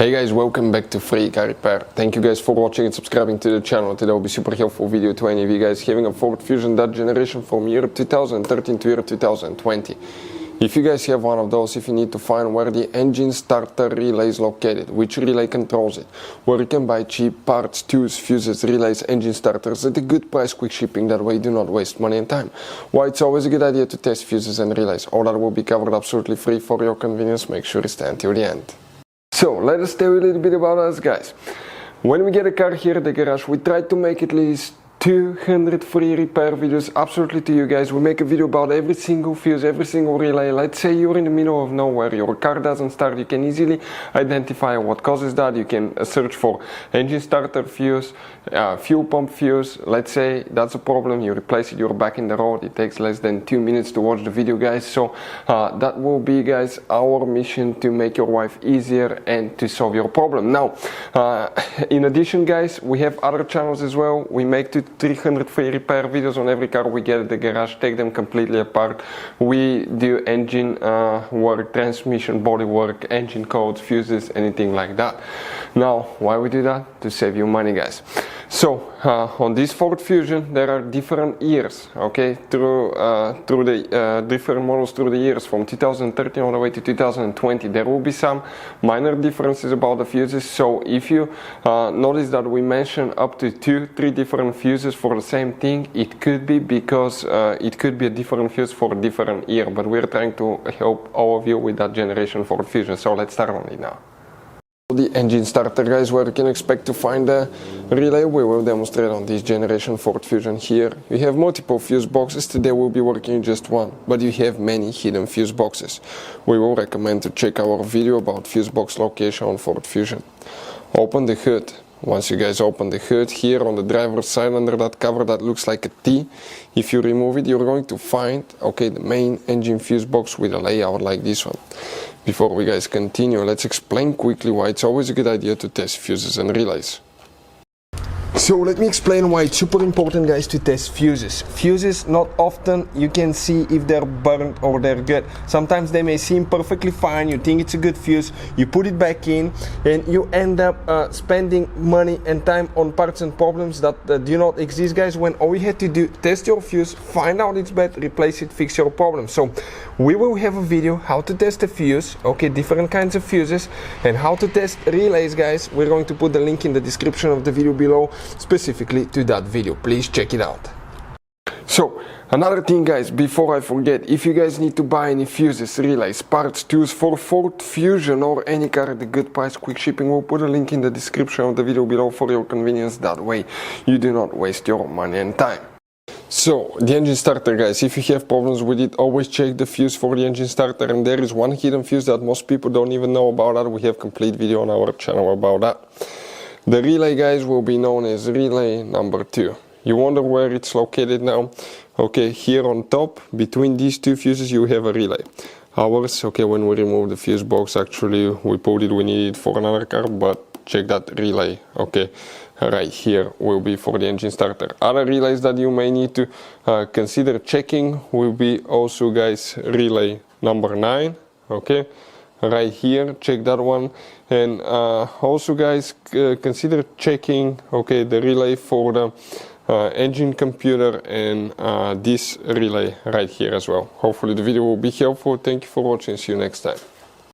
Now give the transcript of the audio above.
Hey guys, welcome back to Free Car Repair. Thank you guys for watching and subscribing to the channel. Today will be super helpful video to any of you guys having a Ford Fusion that generation from year 2013 to year 2020. If you guys have one of those, if you need to find where the engine starter relay is located, which relay controls it, where you can buy cheap parts, tools, fuses, relays, engine starters at a good price, quick shipping, that way you do not waste money and time. Why it's always a good idea to test fuses and relays. All that will be covered absolutely free for your convenience. Make sure you stay until the end. So, let us tell you a little bit about us guys. When we get a car here at the garage, we try to make at least 200 free repair videos absolutely to you guys. We make a video about every single fuse, every single relay. Let's say you're in the middle of nowhere, your car doesn't start, you can easily identify what causes that. You can search for engine starter fuse, fuel pump fuse. Let's say that's a problem, you replace it, you're back in the road. It takes less than 2 minutes to watch the video guys. So that will be guys our mission, to make your life easier and to solve your problem. Now in addition guys, we have other channels as well. We make 300 free repair videos on every car we get at the garage, take them completely apart. We do engine work, transmission, body work, engine codes, fuses, anything like that. Now, why we do that? To save you money guys. So on this Ford Fusion there are different years, okay, through the different models through the years from 2013 all the way to 2020. There will be some minor differences about the fuses. So if you notice that we mention up to 2-3 different fuses for the same thing, it could be because it could be a different fuse for a different year, but we're trying to help all of you with that generation Ford Fusion. So let's start on it now. The engine starter guys, where you can expect to find the relay, we will demonstrate on this generation Ford Fusion here. You have multiple fuse boxes. Today we'll be working just one, but you have many hidden fuse boxes. We will recommend to check our video about fuse box location on Ford Fusion. Open the hood. Once you guys open the hood, here on the driver's side under that cover that looks like a T, if you remove it, you're going to find, okay, the main engine fuse box with a layout like this one. Before we guys continue, let's explain quickly why it's always a good idea to test fuses and relays. So let me explain why it's super important guys to test fuses. Fuses, not often you can see if they're burnt or they're good. Sometimes they may seem perfectly fine, you think it's a good fuse, you put it back in and you end up spending money and time on parts and problems that do not exist guys, when all you had to do, test your fuse, find out it's bad, replace it, fix your problem. So we will have a video how to test a fuse, okay, different kinds of fuses, and how to test relays guys. We're going to put the link in the description of the video below specifically to that video. Please check it out. So another thing guys, before I forget, if you guys need to buy any fuses, relays, parts, tools for Ford Fusion or any car at a good price, quick shipping, we'll put a link in the description of the video below for your convenience. That way you do not waste your money and time. So the engine starter guys, if you have problems with it, always check the fuse for the engine starter, and there is one hidden fuse that most people don't even know about. That we have complete video on our channel about that. The relay guys will be known as relay number 2. You wonder where it's located now? Okay, here on top between these two fuses you have a relay. Ours, okay, when we remove the fuse box, actually we put it, we need it for another car, but check that relay, okay, right here will be for the engine starter. Other relays that you may need to consider checking will be also guys relay number 9, okay, right here, check that one. And also guys, consider checking, okay, the relay for the engine computer and this relay right here as well. Hopefully the video will be helpful. Thank you for watching, see you next time.